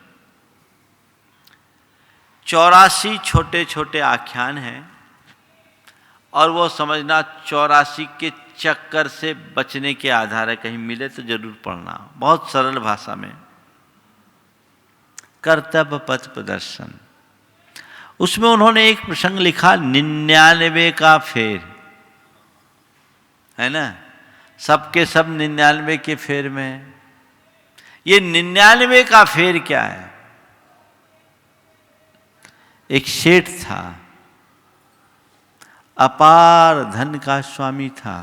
84 छोटे छोटे आख्यान हैं और वो समझना 84 के चक्कर से बचने के आधार है, कहीं मिले तो जरूर पढ़ना, बहुत सरल भाषा में। कर्तव्य पथ प्रदर्शन, उसमें उन्होंने एक प्रसंग लिखा 99 का फेर, है ना, सबके सब 99 के फेर में। ये 99 का फेर क्या है? एक सेठ था, अपार धन का स्वामी था,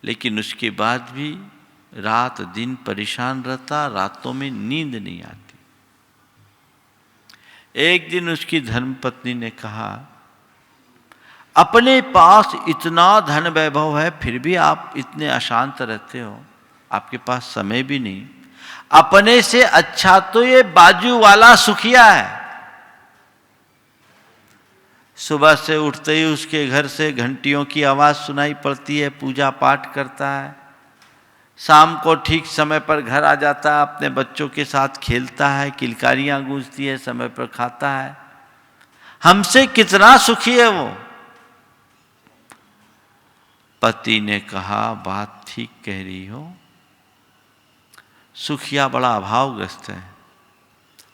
लेकिन उसके बाद भी रात दिन परेशान रहता, रातों में नींद नहीं आती। एक दिन उसकी धर्मपत्नी ने कहा, अपने पास इतना धन वैभव है फिर भी आप इतने अशांत रहते हो, आपके पास समय भी नहीं। अपने से अच्छा तो ये बाजू वाला सुखिया है। सुबह से उठते ही उसके घर से घंटियों की आवाज सुनाई पड़ती है, पूजा पाठ करता है, शाम को ठीक समय पर घर आ जाता है, अपने बच्चों के साथ खेलता है, किलकारियां गूंजती है, समय पर खाता है। हमसे कितना सुखी है वो। पति ने कहा, बात ठीक कह रही हो, सुखिया बड़ा अभावग्रस्त है,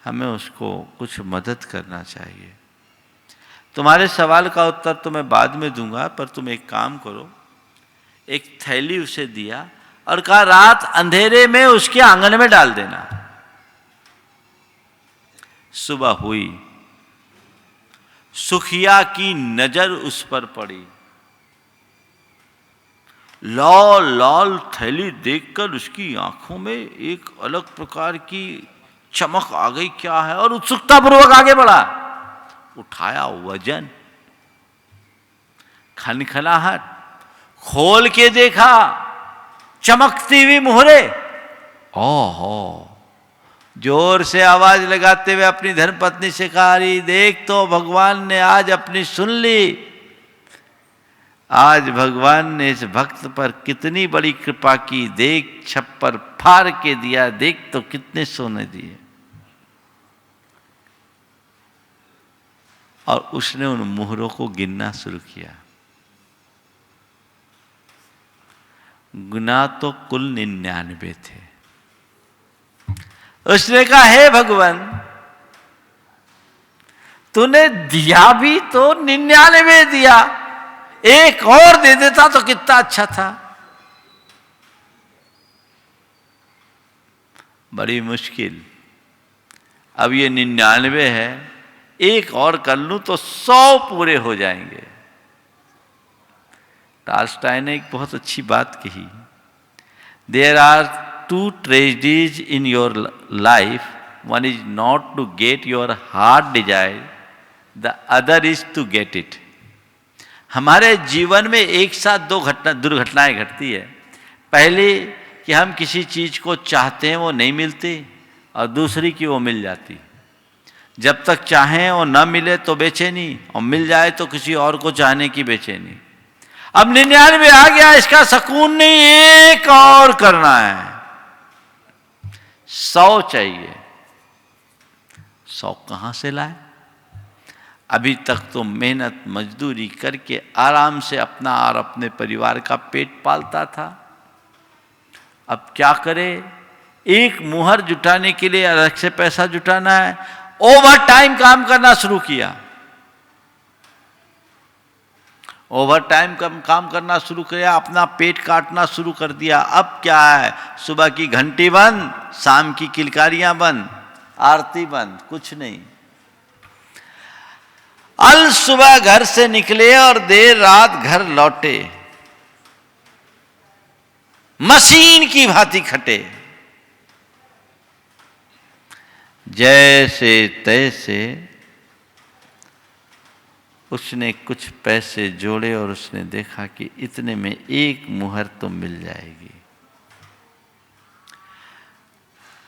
हमें उसको कुछ मदद करना चाहिए। तुम्हारे सवाल का उत्तर तो मैं बाद में दूंगा, पर तुम एक काम करो। एक थैली उसे दिया और कहा, रात अंधेरे में उसके आंगन में डाल देना। सुबह हुई, सुखिया की नजर उस पर पड़ी। लाल लाल थैली देखकर उसकी आंखों में एक अलग प्रकार की चमक आ गई, क्या है, और उत्सुकतापूर्वक आगे बढ़ा। उठाया वजन, खनखनाहट, खोल के देखा, चमकती हुई मोहरे। ओहो, जोर से आवाज लगाते हुए अपनी धर्मपत्नी से कहा, अरे देख तो भगवान ने आज अपनी सुन ली, आज भगवान ने इस भक्त पर कितनी बड़ी कृपा की, देख छप्पर फाड़ के दिया, देख तो कितने सोने दिए। और उसने उन मोहरों को गिनना शुरू किया। गुना तो कुल 99 थे। उसने कहा, हे भगवान, तूने दिया भी तो 99 दिया, एक और दे देता तो कितना अच्छा था। बड़ी मुश्किल, अब ये 99 है, एक और कर लूं तो 100 पूरे हो जाएंगे। टॉल्स्टॉय ने एक बहुत अच्छी बात कही, there are 2 tragedies in your life, one is not to get your heart desire, the other is to get it. हमारे जीवन में एक साथ 2 दुर्घटनाएं घटती है। पहली कि हम किसी चीज को चाहते हैं वो नहीं मिलती, और दूसरी कि वो मिल जाती। जब तक चाहें और न मिले तो बेचैनी, और मिल जाए तो किसी और को चाहने की बेचैनी। अब 99 आ गया, इसका सुकून नहीं, एक और करना है, 100 चाहिए। 100 कहां से लाए? अभी तक तो मेहनत मजदूरी करके आराम से अपना और अपने परिवार का पेट पालता था। अब क्या करे? एक मुहर जुटाने के लिए अलग से पैसा जुटाना है, ओवर टाइम काम करना शुरू किया। ओवर टाइम काम करना शुरू किया, अपना पेट काटना शुरू कर दिया। अब क्या है? सुबह की घंटी बंद, शाम की किलकारियां बंद, आरती बंद, कुछ नहीं। अल सुबह घर से निकले और देर रात घर लौटे, मशीन की भांति खटे, जैसे तैसे उसने कुछ पैसे जोड़े और उसने देखा कि इतने में एक मुहर तो मिल जाएगी।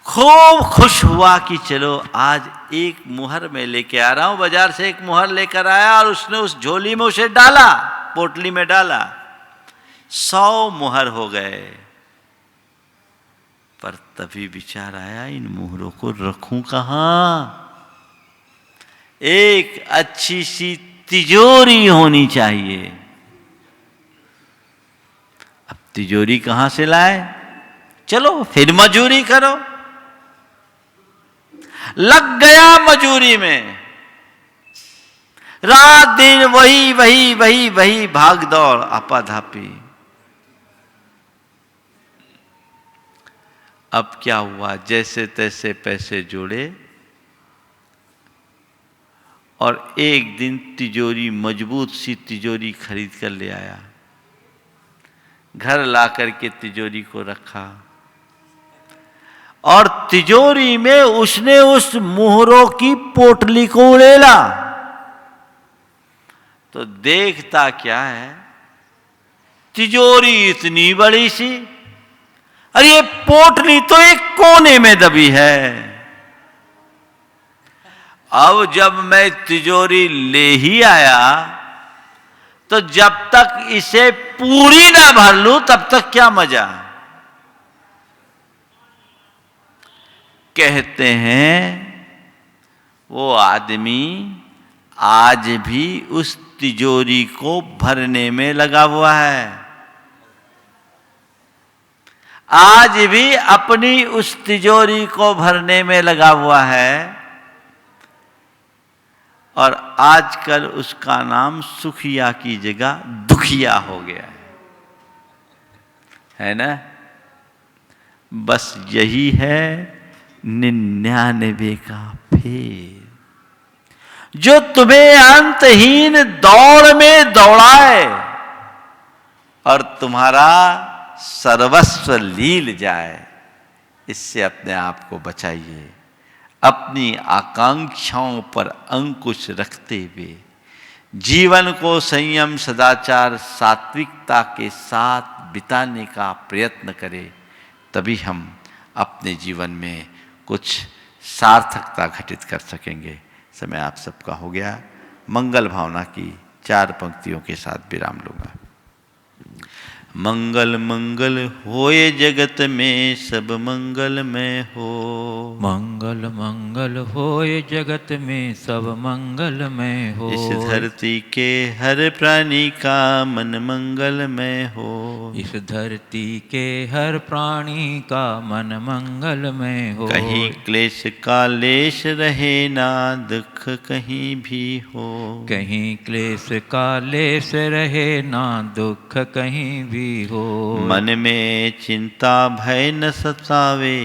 खूब खुश हुआ कि चलो आज एक मुहर मैं लेके आ रहा हूं, बाजार से एक मुहर लेकर आया और उसने उस झोली में उसे डाला, पोटली में डाला, 100 मुहर हो गए। पर तभी विचार आया इन मुहरों को रखूं कहां? एक अच्छी सी तिजोरी होनी चाहिए। अब तिजोरी कहां से लाए? चलो फिर मजूरी करो। लग गया मजूरी में, रात दिन वही वही वही वही भाग दौड़, आपाधापी। अब क्या हुआ? जैसे तैसे पैसे जोड़े और एक दिन तिजोरी, मजबूत सी तिजोरी खरीद कर ले आया। घर ला करके तिजोरी को रखा और तिजोरी में उसने उस मुहरों की पोटली को उड़ेला। तो देखता क्या है, तिजोरी इतनी बड़ी सी, अरे ये पोटली तो एक कोने में दबी है। अब जब मैं तिजोरी ले ही आया तो जब तक इसे पूरी ना भर लूं तब तक क्या मजा। कहते हैं वो आदमी आज भी उस तिजोरी को भरने में लगा हुआ है, आज भी अपनी उस तिजोरी को भरने में लगा हुआ है। और आजकल उसका नाम सुखिया की जगह दुखिया हो गया है ना? बस यही है 99 का फेर, जो तुम्हें अंतहीन दौड़ में दौड़ाए और तुम्हारा सर्वस्व लील जाए। इससे अपने आप को बचाइए। अपनी आकांक्षाओं पर अंकुश रखते हुए जीवन को संयम, सदाचार, सात्विकता के साथ बिताने का प्रयत्न करें, तभी हम अपने जीवन में कुछ सार्थकता घटित कर सकेंगे। समय आप सबका हो गया। मंगल भावना की 4 पंक्तियों के साथ विराम लूंगा। मंगल मंगल होए जगत में सब मंगलमय हो। मंगल मंगल होए जगत में सब मंगलमय हो। इस धरती के हर प्राणी का मन मंगलमय हो। इस धरती के हर प्राणी का मन मंगलमय हो। कहीं क्लेश का लेश रहे ना दुख कहीं भी हो। कहीं क्लेश का लेश रहे ना दुख कहीं भी हो। मन में चिंता भय न सतावे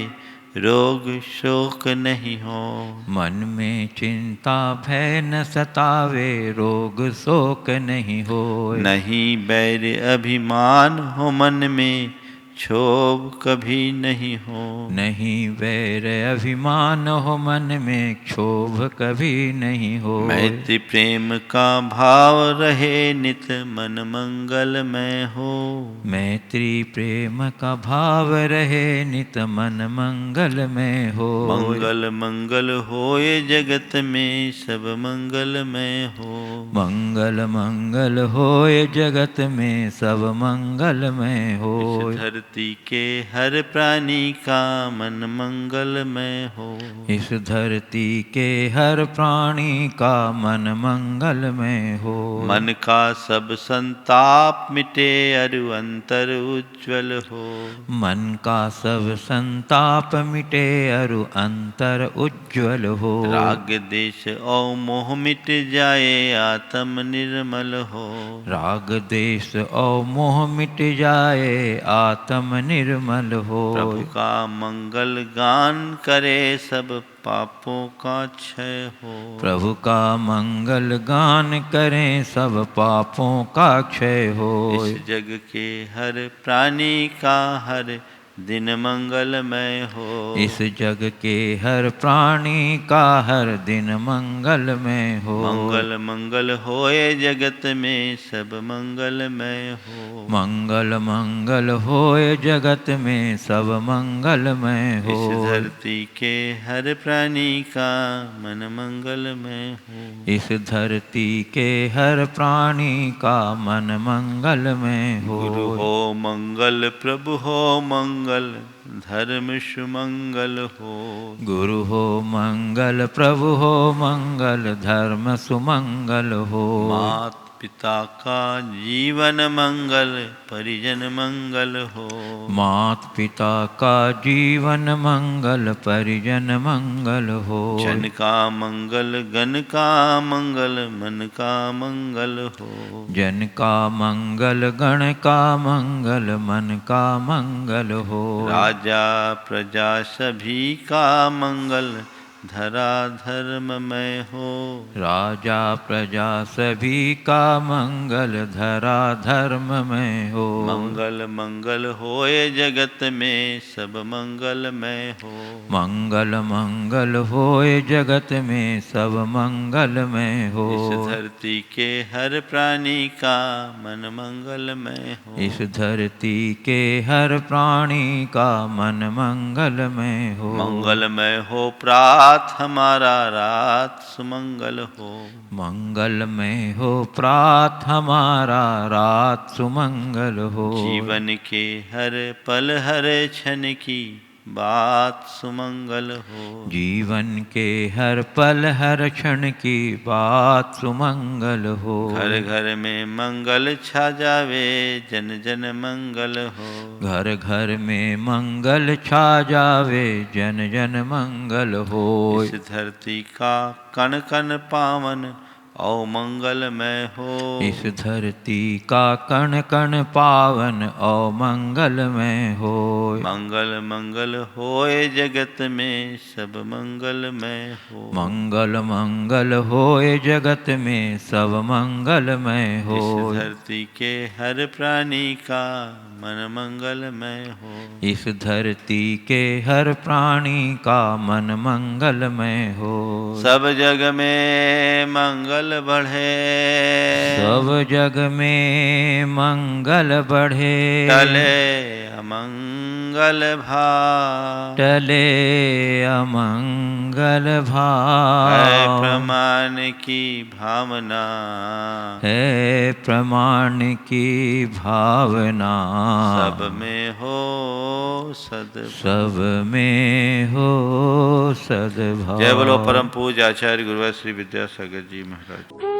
रोग शोक नहीं हो। मन में चिंता भय न सतावे रोग शोक नहीं हो। नहीं बैर अभिमान हो मन में क्षोभ कभी नहीं हो। नहीं वैर अभिमान हो मन में क्षोभ कभी नहीं हो। मैत्री प्रेम का भाव रहे नित मन मंगलमय हो। मैत्री प्रेम का भाव रहे नित मन मंगलमय हो। मंगल मंगल होए जगत में सब मंगलमय हो। मंगल मंगल होए जगत में सब मंगलमय हो। इस धरती के हर प्राणी का मन मंगलमय हो। इस धरती के हर प्राणी का मन मंगलमय हो। मन का सब संताप मिटे अरु अंतर उज्ज्वल हो। मन का सब संताप मिटे अरु अंतर उज्ज्वल हो। राग देश और मोह मिट जाए आत्म निर्मल हो। राग देश और मोह मिट जाए आत्म आत्म निर्मल हो। प्रभु का मंगल गान करे सब पापों का क्षय हो। प्रभु का मंगल गान करें सब पापों का क्षय हो। इस जग के हर प्राणी का हर दिन मंगलमय हो। इस जग के हर प्राणी का हर दिन मंगलमय हो। मंगल मंगल होए जगत में सब मंगलमय हो। मंगल मंगल होए जगत में सब मंगलमय हो। इस धरती के हर प्राणी का मन मंगलमय हो। इस धरती के हर प्राणी का मन मंगलमय हो। गुरु हो मंगल प्रभु हो मंगल धर्म सुमंगल हो। गुरु हो मंगल प्रभु हो मंगल धर्म सुमंगल हो। मात पिता का जीवन मंगल परिजन मंगल हो। मात पिता का जीवन मंगल परिजन मंगल हो। जन का मंगल गण का मंगल मन का मंगल हो। जन का मंगल गण का मंगल मन का मंगल हो। राजा प्रजा सभी का मंगल धरा धर्ममय हो। राजा प्रजा सभी का मंगल धरा धर्ममय हो। मंगल मंगल होए जगत में सब मंगलमय हो। मंगल मंगल होए जगत में सब मंगलमय हो। इस धरती के हर प्राणी का मन मंगलमय हो। इस धरती के हर प्राणी का मन मंगलमय हो। मंगलमय हो प्रात हमारा रात सुमंगल हो। मंगलमय हो प्रात हमारा रात सुमंगल हो। जीवन के हर पल हर क्षण की बात सुमंगल हो। जीवन के हर पल हर क्षण की बात सुमंगल हो। घर घर में मंगल छा जावे जन जन मंगल हो। घर घर में मंगल छा जावे जन जन मंगल हो। इस धरती का कण कण पावन औ मंगलमय हो। इस धरती का कण कण पावन और मंगलमय हो। मंगल मंगल होए जगत में सब मंगलमय हो। मंगल मंगल होए जगत में सब मंगलमय हो। इस धरती के हर प्राणी का मन मंगलमय हो। इस धरती के हर प्राणी का मन मंगलमय हो। सब जग में मंगल बढ़े। सब जग में मंगल बढ़े। टले अमंगल भाव। टले अमंगल भाव। है प्रमाण की भावना। है प्रमाण की भावना। सब में हो सद्भाव। सब में हो सद्भाव। जय बोलो परम पूज्य आचार्य गुरुवर श्री विद्यासागर जी महाराज।